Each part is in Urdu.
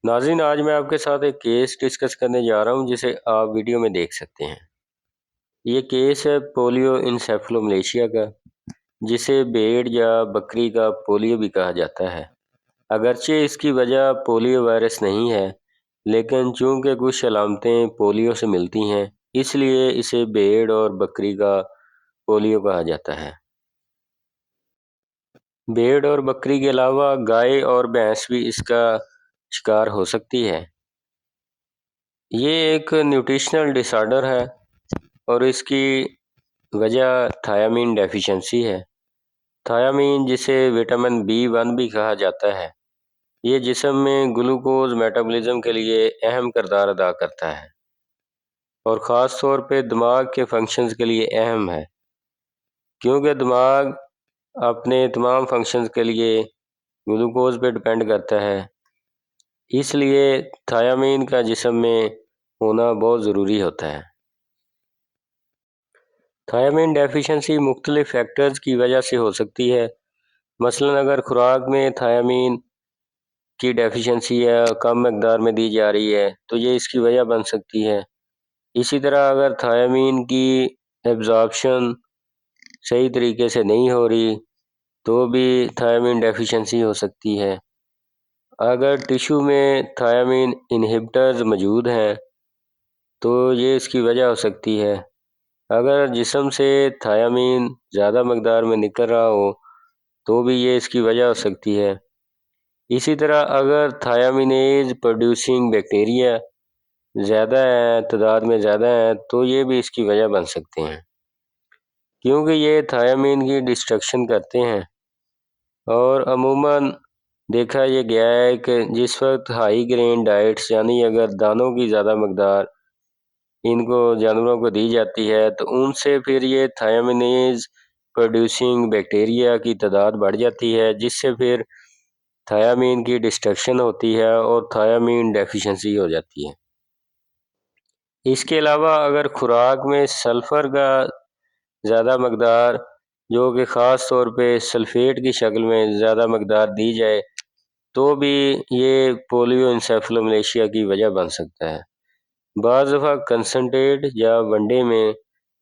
ناظرین، آج میں آپ کے ساتھ ایک کیس ڈسکس کرنے جا رہا ہوں جسے آپ ویڈیو میں دیکھ سکتے ہیں۔ یہ کیس ہے پولیو انسیفلوملیشیا کا، جسے بھیڑ یا بکری کا پولیو بھی کہا جاتا ہے۔ اگرچہ اس کی وجہ پولیو وائرس نہیں ہے، لیکن چونکہ کچھ علامتیں پولیو سے ملتی ہیں، اس لیے اسے بھیڑ اور بکری کا پولیو کہا جاتا ہے۔ بھیڑ اور بکری کے علاوہ گائے اور بھینس بھی اس کا شکار ہو سکتی ہے۔ یہ ایک نیوٹریشنل ڈس آرڈر ہے اور اس کی وجہ تھیامین ڈیفیشنسی ہے۔ تھیامین، جسے وٹامن B1 بھی کہا جاتا ہے، یہ جسم میں گلوکوز میٹابولزم کے لیے اہم کردار ادا کرتا ہے اور خاص طور پہ دماغ کے فنکشنز کے لیے اہم ہے، کیونکہ دماغ اپنے تمام فنکشنز کے لیے گلوکوز پہ ڈپینڈ کرتا ہے۔ اس لیے تھیامین کا جسم میں ہونا بہت ضروری ہوتا ہے۔ تھیامین ڈیفیشنسی مختلف فیکٹرز کی وجہ سے ہو سکتی ہے۔ مثلا اگر خوراک میں تھیامین کی ڈیفیشنسی ہے، کم مقدار میں دی جا رہی ہے، تو یہ اس کی وجہ بن سکتی ہے۔ اسی طرح اگر تھیامین کی ایبزارپشن صحیح طریقے سے نہیں ہو رہی تو بھی تھیامین ڈیفیشنسی ہو سکتی ہے۔ اگر ٹیشو میں تھیامین انہیبٹرز موجود ہیں تو یہ اس کی وجہ ہو سکتی ہے۔ اگر جسم سے تھیامین زیادہ مقدار میں نکل رہا ہو تو بھی یہ اس کی وجہ ہو سکتی ہے۔ اسی طرح اگر تھیامینیز پروڈیوسنگ بیکٹیریا زیادہ ہیں، تعداد میں زیادہ ہیں، تو یہ بھی اس کی وجہ بن سکتے ہیں، کیونکہ یہ تھیامین کی ڈسٹرکشن کرتے ہیں۔ اور عموماً دیکھا یہ گیا ہے کہ جس وقت ہائی گرین ڈائٹس، یعنی اگر دانوں کی زیادہ مقدار ان کو جانوروں کو دی جاتی ہے تو ان سے پھر یہ تھیامینیز پروڈیوسنگ بیکٹیریا کی تعداد بڑھ جاتی ہے، جس سے پھر تھیامین کی ڈسٹرکشن ہوتی ہے اور تھیامین ڈیفیشنسی ہو جاتی ہے۔ اس کے علاوہ اگر خوراک میں سلفر کا زیادہ مقدار، جو کہ خاص طور پہ سلفیٹ کی شکل میں زیادہ مقدار دی جائے، تو بھی یہ پولیو انسیفلوملیشیا کی وجہ بن سکتا ہے۔ بعض دفعہ کنسنٹریٹ یا ونڈے میں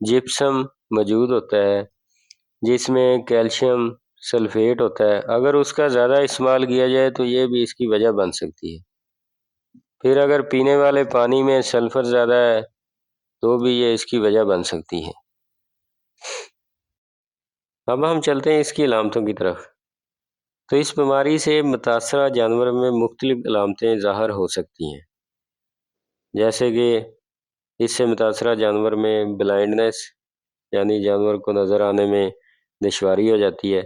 جپسم موجود ہوتا ہے، جس میں کیلشیم سلفیٹ ہوتا ہے۔ اگر اس کا زیادہ استعمال کیا جائے تو یہ بھی اس کی وجہ بن سکتی ہے۔ پھر اگر پینے والے پانی میں سلفر زیادہ ہے تو بھی یہ اس کی وجہ بن سکتی ہے۔ اب ہم چلتے ہیں اس کی علامتوں کی طرف۔ تو اس بیماری سے متاثرہ جانور میں مختلف علامتیں ظاہر ہو سکتی ہیں، جیسے کہ اس سے متاثرہ جانور میں بلائنڈنس، یعنی جانور کو نظر آنے میں دشواری ہو جاتی ہے۔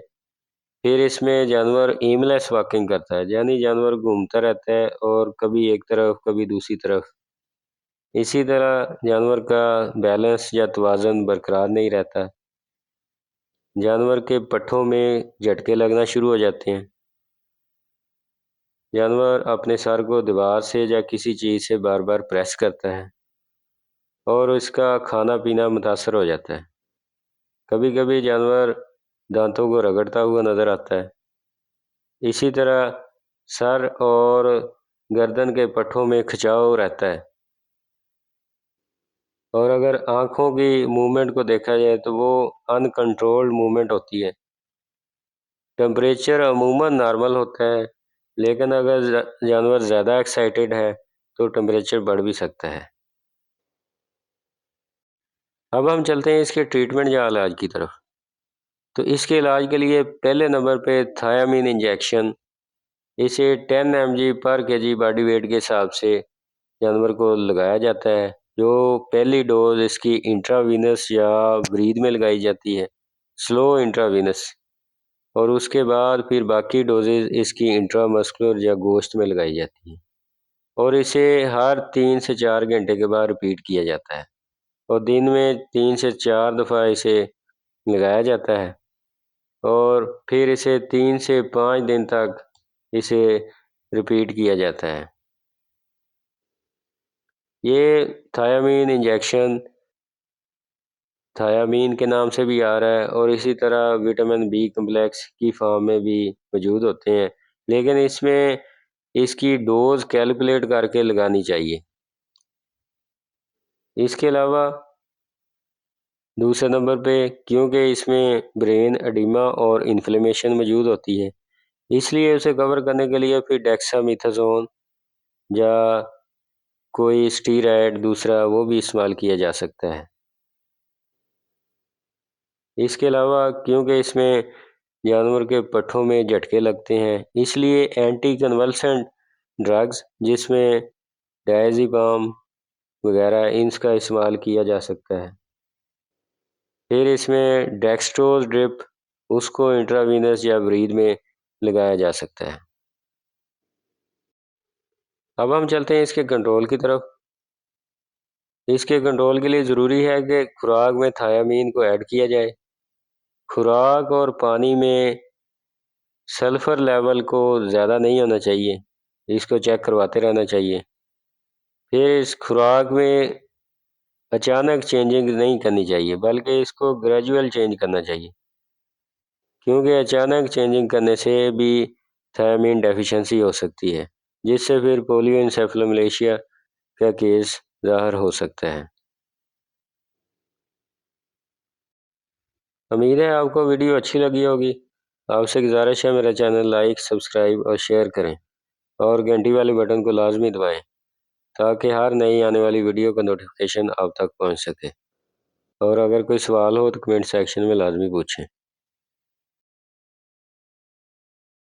پھر اس میں جانور ایملیس واکنگ کرتا ہے، یعنی جانور گھومتا رہتا ہے اور کبھی ایک طرف کبھی دوسری طرف۔ اسی طرح جانور کا بیلنس یا توازن برقرار نہیں رہتا۔ جانور کے پٹھوں میں جھٹکے لگنا شروع ہو جاتے ہیں۔ جانور اپنے سر کو دیوار سے یا کسی چیز سے بار بار پریس کرتا ہے اور اس کا کھانا پینا متاثر ہو جاتا ہے۔ کبھی کبھی جانور دانتوں کو رگڑتا ہوا نظر آتا ہے۔ اسی طرح سر اور گردن کے پٹھوں میں کھچاؤ رہتا ہے، اور اگر آنکھوں کی موومنٹ کو دیکھا جائے تو وہ ان کنٹرولڈ موومنٹ ہوتی ہے۔ ٹمپریچر عموماً نارمل ہوتا ہے، لیکن اگر جانور زیادہ ایکسائٹڈ ہے تو ٹمپریچر بڑھ بھی سکتا ہے۔ اب ہم چلتے ہیں اس کے ٹریٹمنٹ یا علاج کی طرف۔ تو اس کے علاج کے لیے پہلے نمبر پہ تھیامین انجیکشن، اسے 10 mg پر kg باڈی ویٹ کے حساب سے جانور کو لگایا جاتا ہے، جو پہلی ڈوز اس کی انٹراوینس یا برید میں لگائی جاتی ہے، سلو انٹراوینس، اور اس کے بعد پھر باقی ڈوزز اس کی انٹرامسکولر یا گوشت میں لگائی جاتی ہیں، اور اسے ہر 3 سے 4 گھنٹے کے بعد ریپیٹ کیا جاتا ہے، اور دن میں 3 سے 4 دفعہ اسے لگایا جاتا ہے، اور پھر اسے 3 سے 5 دن تک اسے ریپیٹ کیا جاتا ہے۔ یہ تھیامین انجیکشن تھیامین کے نام سے بھی آ رہا ہے، اور اسی طرح وٹامن B کمپلیکس کی فارم میں بھی موجود ہوتے ہیں، لیکن اس میں اس کی ڈوز کیلکولیٹ کر کے لگانی چاہیے۔ اس کے علاوہ دوسرے نمبر پہ کیونکہ اس میں برین ایڈیما اور انفلیمیشن موجود ہوتی ہے، اس لیے اسے کور کرنے کے لیے پھر ڈیکسامیتھازون یا کوئی اسٹیرائڈ دوسرا وہ بھی استعمال کیا جا سکتا ہے۔ اس کے علاوہ کیونکہ اس میں جانور کے پٹھوں میں جھٹکے لگتے ہیں، اس لیے اینٹی کنولسنٹ ڈرگز جس میں ڈائزیپام وغیرہ ان کا استعمال کیا جا سکتا ہے۔ پھر اس میں ڈیکسٹروز ڈرپ، اس کو انٹراوینس یا برید میں لگایا جا سکتا ہے۔ اب ہم چلتے ہیں اس کے کنٹرول کی طرف۔ اس کے کنٹرول کے لیے ضروری ہے کہ خوراک میں تھیامین کو ایڈ کیا جائے۔ خوراک اور پانی میں سلفر لیول کو زیادہ نہیں ہونا چاہیے، اس کو چیک کرواتے رہنا چاہیے۔ پھر اس خوراک میں اچانک چینجنگ نہیں کرنی چاہیے، بلکہ اس کو گریجول چینج کرنا چاہیے، کیونکہ اچانک چینجنگ کرنے سے بھی تھیامین ڈیفیشنسی ہو سکتی ہے، جس سے پھر پولیو انسیفلوملیشیا کا کیس ظاہر ہو سکتا ہے۔ امید ہے آپ کو ویڈیو اچھی لگی ہوگی۔ آپ سے گزارش ہے میرا چینل لائک، سبسکرائب اور شیئر کریں، اور گھنٹی والے بٹن کو لازمی دبائیں تاکہ ہر نئی آنے والی ویڈیو کا نوٹیفیکیشن آپ تک پہنچ سکے۔ اور اگر کوئی سوال ہو تو کمنٹ سیکشن میں لازمی پوچھیں۔